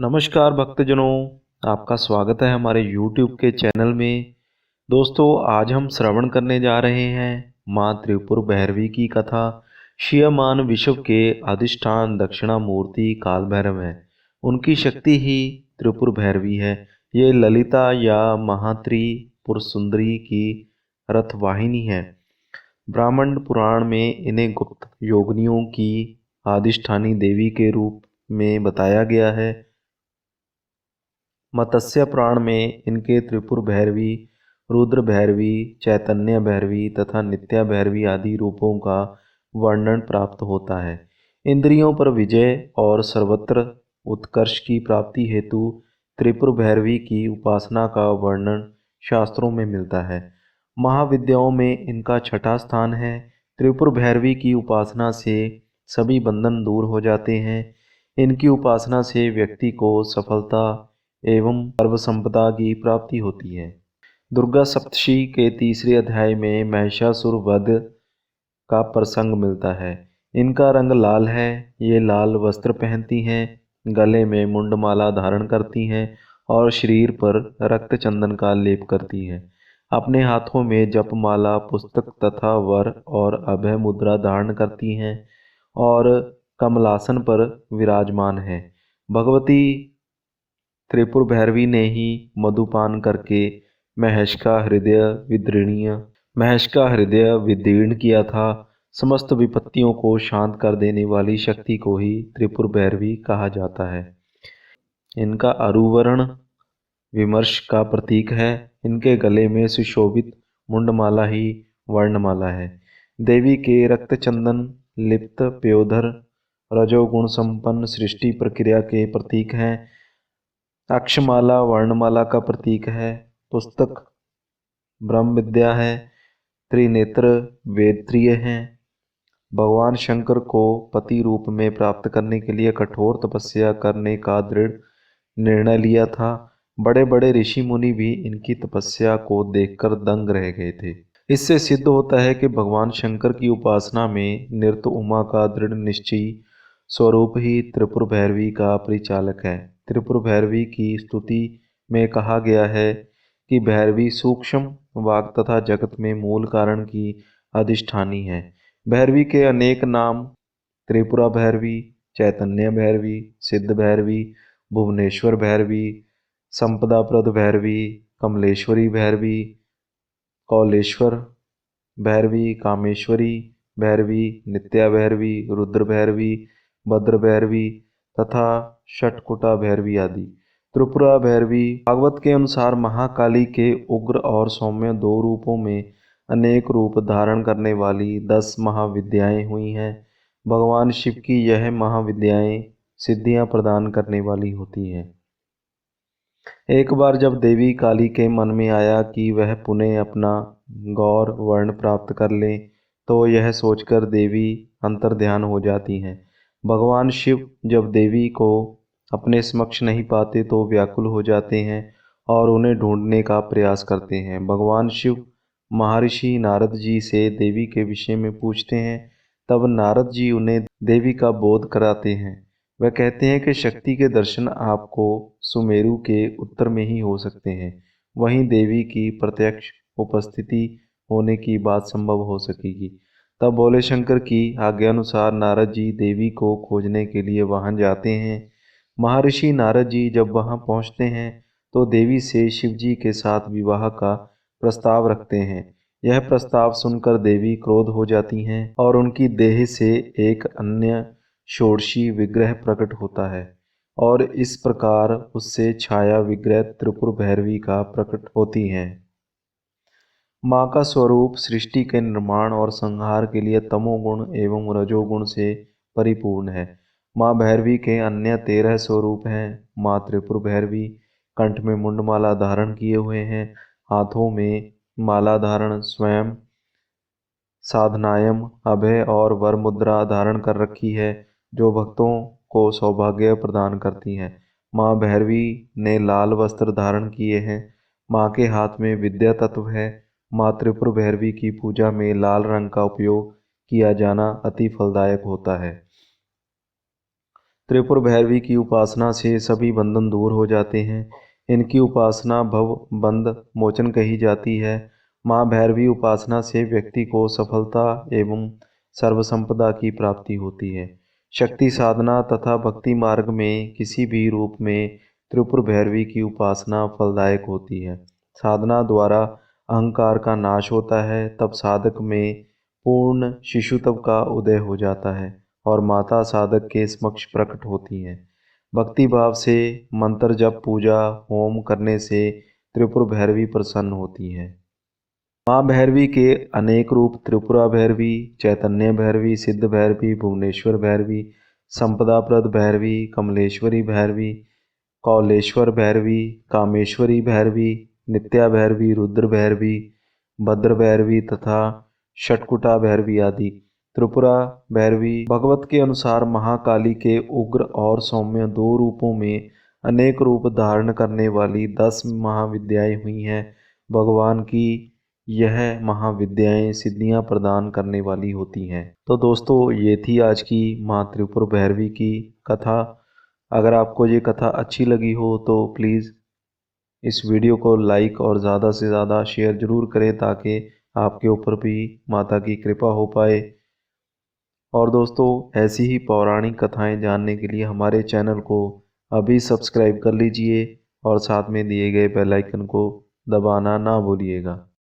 नमस्कार भक्तजनों, आपका स्वागत है हमारे YouTube के चैनल में। दोस्तों, आज हम श्रवण करने जा रहे हैं माँ त्रिपुर भैरवी की कथा। क्षीयमान विश्व के अधिष्ठान दक्षिणामूर्ति काल भैरव हैं। उनकी शक्ति ही त्रिपुर भैरवी है। ये ललिता या महात्रिपुर सुंदरी की रथवाहिनी है। ब्राह्मण पुराण में इन्हें गुप्त योगिनियों की अधिष्ठानी देवी के रूप में बताया गया है। मत्स्य पुराण में इनके त्रिपुर भैरवी, रुद्र भैरवी, चैतन्य भैरवी तथा नित्या भैरवी आदि रूपों का वर्णन प्राप्त होता है। इंद्रियों पर विजय और सर्वत्र उत्कर्ष की प्राप्ति हेतु त्रिपुर भैरवी की उपासना का वर्णन शास्त्रों में मिलता है। महाविद्याओं में इनका छठा स्थान है। त्रिपुर भैरवी की उपासना से सभी बंधन दूर हो जाते हैं। इनकी उपासना से व्यक्ति को सफलता एवं सर्व संपदा की प्राप्ति होती है। दुर्गा सप्तशी के तीसरे अध्याय में महिषासुर वध का प्रसंग मिलता है। इनका रंग लाल है। ये लाल वस्त्र पहनती हैं, गले में मुंडमाला धारण करती हैं और शरीर पर रक्त चंदन का लेप करती हैं। अपने हाथों में जपमाला, पुस्तक तथा वर और अभय मुद्रा धारण करती हैं और कमलासन पर विराजमान है। भगवती त्रिपुर भैरवी ने ही मधुपान करके महेश का हृदय विदीर्ण किया था। समस्त विपत्तियों को शांत कर देने वाली शक्ति को ही त्रिपुर भैरवी कहा जाता है। इनका अरुवर्ण विमर्श का प्रतीक है। इनके गले में सुशोभित मुंडमाला ही वर्णमाला है। देवी के रक्त चंदन लिप्त पयोधर रजोगुण संपन्न सृष्टि प्रक्रिया के प्रतीक हैं। अक्षमाला वर्णमाला का प्रतीक है। पुस्तक ब्रह्म विद्या है। त्रिनेत्र वेत्रिय हैं। भगवान शंकर को पति रूप में प्राप्त करने के लिए कठोर तपस्या करने का दृढ़ निर्णय लिया था। बड़े बड़े ऋषि मुनि भी इनकी तपस्या को देखकर दंग रह गए थे। इससे सिद्ध होता है कि भगवान शंकर की उपासना में निरत उमा का दृढ़ निश्चयी स्वरूप ही त्रिपुर भैरवी का परिचालक है। त्रिपुर भैरवी की स्तुति में कहा गया है कि भैरवी सूक्ष्म वाक तथा जगत में मूल कारण की अधिष्ठानी है। भैरवी के अनेक नाम त्रिपुरा भैरवी, चैतन्य भैरवी, सिद्ध भैरवी, भुवनेश्वर भैरवी, संपदाप्रद भैरवी, कमलेश्वरी भैरवी, कौलेश्वर भैरवी, कामेश्वरी भैरवी, नित्या भैरवी, रुद्र भैरवी, भद्र भैरवी तथा षटकुटा भैरवी आदि। त्रिपुरा भैरवी भागवत के अनुसार महाकाली के उग्र और सौम्य दो रूपों में अनेक रूप धारण करने वाली 10 महाविद्याएं हुई हैं। भगवान शिव की यह महाविद्याएं सिद्धियां प्रदान करने वाली होती हैं। एक बार जब देवी काली के मन में आया कि वह पुनः अपना गौर वर्ण प्राप्त कर ले, तो यह सोचकर देवी अंतर्ध्यान हो जाती हैं। भगवान शिव जब देवी को अपने समक्ष नहीं पाते तो व्याकुल हो जाते हैं और उन्हें ढूंढने का प्रयास करते हैं। भगवान शिव महर्षि नारद जी से देवी के विषय में पूछते हैं। तब नारद जी उन्हें देवी का बोध कराते हैं। वह कहते हैं कि शक्ति के दर्शन आपको सुमेरु के उत्तर में ही हो सकते हैं। वहीं देवी की प्रत्यक्ष उपस्थिति होने की बात संभव हो सकेगी। तब भोले शंकर की आज्ञानुसार नारद जी देवी को खोजने के लिए वहां जाते हैं। महर्षि नारद जी जब वहां पहुंचते हैं तो देवी से शिव जी के साथ विवाह का प्रस्ताव रखते हैं। यह प्रस्ताव सुनकर देवी क्रोध हो जाती हैं और उनकी देह से एक अन्य षोडशी विग्रह प्रकट होता है और इस प्रकार उससे छाया विग्रह त्रिपुर भैरवी का प्रकट होती हैं। माँ का स्वरूप सृष्टि के निर्माण और संहार के लिए तमोगुण एवं रजोगुण से परिपूर्ण है। माँ भैरवी के अन्य 13 स्वरूप हैं। माँ त्रिपुर भैरवी कंठ में मुंडमाला धारण किए हुए हैं, हाथों में माला धारण, स्वयं साधनायम अभय और वर मुद्रा धारण कर रखी है, जो भक्तों को सौभाग्य प्रदान करती हैं। माँ भैरवी ने लाल वस्त्र धारण किए हैं। माँ के हाथ में विद्या तत्व है। माँ त्रिपुर भैरवी की पूजा में लाल रंग का उपयोग किया जाना अति फलदायक होता है। त्रिपुर भैरवी की उपासना से सभी बंधन दूर हो जाते हैं। इनकी उपासना भव बंध मोचन कही जाती है। माँ भैरवी उपासना से व्यक्ति को सफलता एवं सर्वसंपदा की प्राप्ति होती है। शक्ति साधना तथा भक्ति मार्ग में किसी भी रूप में त्रिपुर भैरवी की उपासना फलदायक होती है। साधना द्वारा अहंकार का नाश होता है, तब साधक में पूर्ण शिशुत्व का उदय हो जाता है और माता साधक के समक्ष प्रकट होती हैं। भक्ति भाव से मंत्र जप पूजा होम करने से त्रिपुर भैरवी प्रसन्न होती है। माँ भैरवी के अनेक रूप त्रिपुरा भैरवी, चैतन्य भैरवी, सिद्ध भैरवी, भुवनेश्वर भैरवी, संपदाप्रद भैरवी, कमलेश्वरी भैरवी, कौलेश्वर भैरवी, कामेश्वरी भैरवी, नित्या भैरवी, रुद्र भैरवी, भद्र भैरवी तथा षटकुटा भैरवी आदि। त्रिपुरा भैरवी भगवत के अनुसार महाकाली के उग्र और सौम्य दो रूपों में अनेक रूप धारण करने वाली 10 महाविद्याएं हुई हैं। भगवान की यह महाविद्याएं सिद्धियां प्रदान करने वाली होती हैं। तो दोस्तों, ये थी आज की माँ त्रिपुर भैरवी की कथा। अगर आपको ये कथा अच्छी लगी हो तो प्लीज़ इस वीडियो को लाइक और ज़्यादा से ज़्यादा शेयर ज़रूर करें, ताकि आपके ऊपर भी माता की कृपा हो पाए। और दोस्तों, ऐसी ही पौराणिक कथाएं जानने के लिए हमारे चैनल को अभी सब्सक्राइब कर लीजिए और साथ में दिए गए बेल आइकन को दबाना ना भूलिएगा।